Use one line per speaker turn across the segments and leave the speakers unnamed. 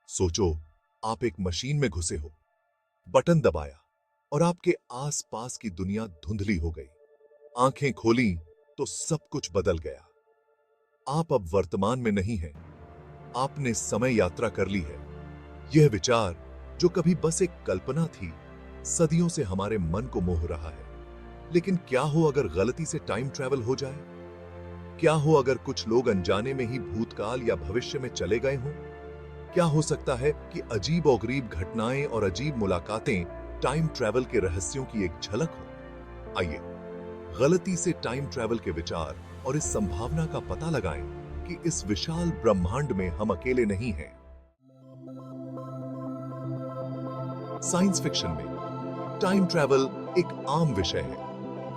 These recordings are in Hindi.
सोचो, आप एक मशीन में घुसे हो, बटन दबाया और आपके आसपास की दुनिया धुंधली हो गई। आंखें खोली तो सब कुछ बदल गया। आप अब वर्तमान में नहीं हैं, आपने समय यात्रा कर ली है। यह विचार, जो कभी बस एक कल्पना थी, सदियों से हमारे मन को मोह रहा है। लेकिन क्या हो अगर गलती से टाइम ट्रैवल हो जाए? क्या हो अगर कुछ लोग अनजाने में ही भूतकाल या भविष्य में चले गए हों? क्या हो सकता है कि अजीब और गरीब घटनाएं और अजीब मुलाकातें टाइम ट्रैवल के रहस्यों की एक झलक हो? आइए, गलती से टाइम ट्रैवल के विचार और इस संभावना का पता लगाएं कि इस विशाल ब्रह्मांड में हम अकेले नहीं हैं। साइंस फिक्शन में टाइम ट्रैवल एक आम विषय है।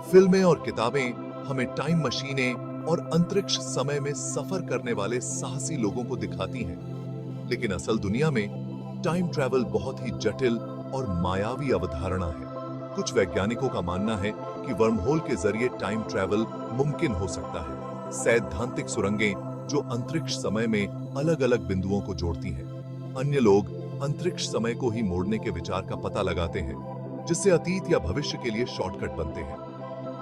फिल्में और किताबें हमें टाइम मशीनें और अंतरिक्ष समय में सफर करने वाले साहसी लोगों को दिखाती हैं। लेकिन असल दुनिया में टाइम ट्रैवल बहुत ही जटिल और मायावी अवधारणा है। कुछ वैज्ञानिकों का मानना है कि वर्महोल के जरिए टाइम ट्रैवल मुमकिन हो सकता है। सैद्धांतिक सुरंगें जो अंतरिक्ष समय में अलग-अलग बिंदुओं को जोड़ती हैं। अन्य लोग अंतरिक्ष समय को ही मोड़ने के विचार का पता लगाते हैं, जिससे अतीत या भविष्य के लिए शॉर्टकट बनते हैं।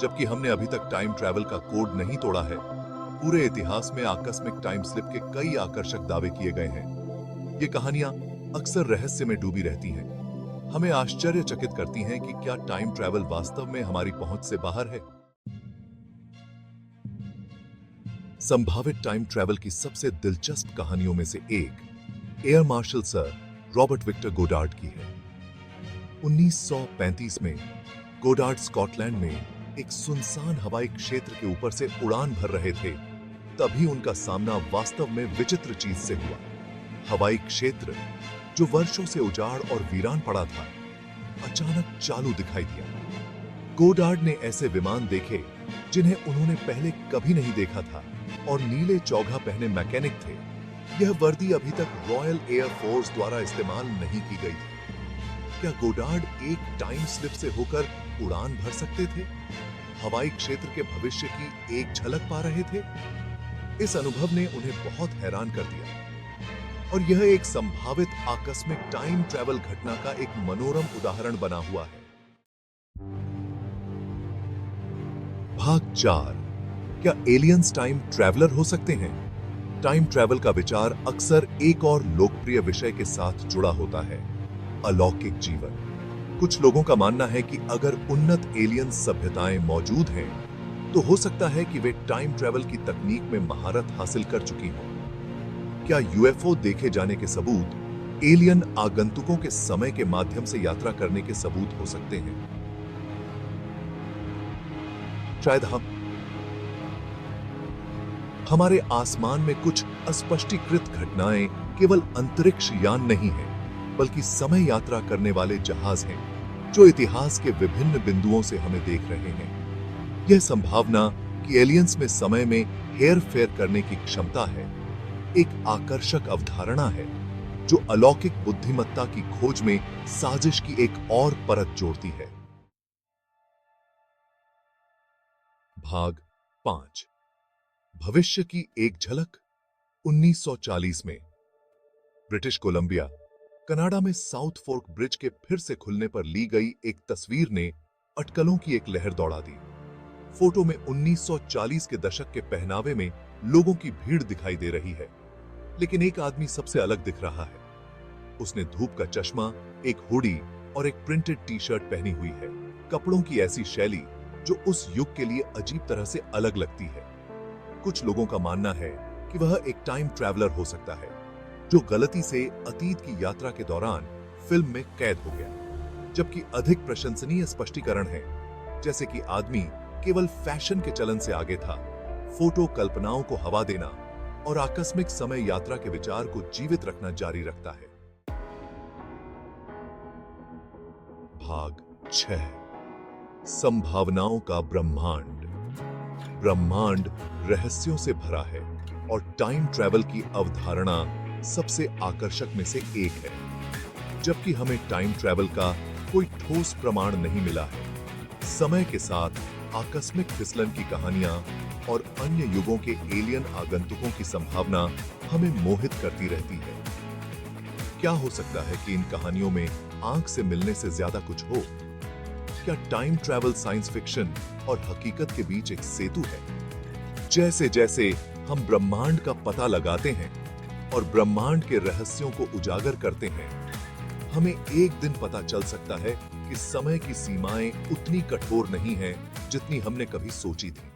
जबकि हमने अभी तक टाइम ट्रैवल का कोड नहीं तोड़ा है। पूरे इतिहास में आकस्मिक टाइम स्लिप के कई आकर्षक दावे किए गए हैं। ये कहानियां अक्सर रहस्य में डूबी रहती हैं। हमें आश्चर्यचकित करती हैं कि क्या टाइम ट्रैवल वास्तव में हमारी पहुंच से बाहर है। संभावित टाइम ट्रैवल की सबसे दिलचस्प कहानियों में से एक air marshal sir Robert Victor Goddard की है। 1935 में गोडार्ड स्कॉटलैंड में एक सुनसान हवाई क्षेत्र के ऊपर से उड़ान भर रहे थे। तभी उनका सामना वास्तव में विचित्र चीज से हुआ। हवाई क्षेत्र, जो वर्षों से उजाड़ और वीरान पड़ा था, अचानक चालू दिखाई दिया। गोडार्ड ने ऐसे विमान देखे जिन्हें उन्होंने पहले कभी नहीं देखा था और नीले चौगा पहने मैकेनिक थे। यह वर्दी अभी तक रॉयल एयर फोर्स द्वारा इस्तेमाल नहीं की गई थी। क्या गोडार्ड एक टाइम स्लिप से होकर उड़ान भर सकते थे? हवाई क्षेत्र के भविष्य की एक झलक पा रहे थे? इस अनुभव ने उन्हें बहुत हैरान कर दिया और यह एक संभावित आकस्मिक टाइम ट्रैवल घटना का एक मनोरम उदाहरण बना हुआ है। भाग 4। क्या एलियंस टाइम ट्रैवलर हो सकते हैं? टाइम ट्रैवल का विचार अक्सर एक और लोकप्रिय विषय के साथ जुड़ा होता है, अलौकिक जीवन। कुछ लोगों का मानना है कि अगर उन्नत एलियन सभ्यताएं मौजूद हैं, तो हो सकता है कि वे टाइम ट्रैवल की तकनीक में महारत हासिल कर चुकी हों। क्या यूएफओ देखे जाने के सबूत एलियन आगंतुकों के समय के माध्यम से यात्रा करने के सबूत हो सकते हैं? शायद हमारे आसमान में कुछ अस्पष्टीकृत घटनाएं केवल अंतरिक्ष यान नहीं है, बल्कि समय यात्रा करने वाले जहाज हैं, जो इतिहास के विभिन्न बिंदुओं से हमें देख रहे हैं। यह संभावना कि एलियंस में समय में हेर फेर करने की क्षमता है, एक आकर्षक अवधारणा है जो अलौकिक बुद्धिमत्ता की खोज में साजिश की एक और परत जोड़ती है। भाग 5। भविष्य की एक झलक। 1940 में ब्रिटिश कोलंबिया, कनाडा में साउथ फोर्क ब्रिज के फिर से खुलने पर ली गई एक तस्वीर ने अटकलों की एक लहर दौड़ा दी। फोटो में 1940 के दशक के पहनावे में लोगों की भीड़ दिखाई दे रही है, लेकिन एक आदमी सबसे अलग दिख रहा है। उसने धूप का चश्मा, एक हुडी और एक प्रिंटेड टी शर्ट पहनी हुई है। कपड़ों की ऐसी शैली जो उस युग के लिए अजीब तरह से अलग लगती है। कुछ लोगों का मानना है कि वह एक टाइम ट्रैवलर हो सकता है, जो गलती से अतीत की यात्रा के दौरान फिल्म में कैद हो गया। जबकि अधिक प्रशंसनीय स्पष्टीकरण है, जैसे कि आदमी केवल फैशन के चलन से आगे था। फोटो कल्पनाओं को हवा देना और आकस्मिक समय यात्रा के विचार को जीवित रखना जारी रखता है। भाग 6। संभावनाओं का ब्रह्मांड। ब्रह्मांड रहस्यों से भरा है और टाइम ट्रैवल की अवधारणा सबसे आकर्षक में से एक है। जबकि हमें टाइम ट्रैवल का कोई ठोस प्रमाण नहीं मिला है, समय के साथ आकस्मिक फिसलन की कहानियां और अन्य युगों के एलियन आगंतुकों की संभावना हमें मोहित करती रहती है। क्या हो सकता है कि इन कहानियों में आंख से मिलने से ज्यादा कुछ हो? क्या टाइम ट्रैवल साइंस फिक्शन और हकीकत के बीच एक सेतु है? जैसे जैसे हम ब्रह्मांड का पता लगाते हैं और ब्रह्मांड के रहस्यों को उजागर करते हैं, हमें एक दिन पता चल सकता है कि समय की सीमाएं उतनी कठोर नहीं हैं जितनी हमने कभी सोची थी।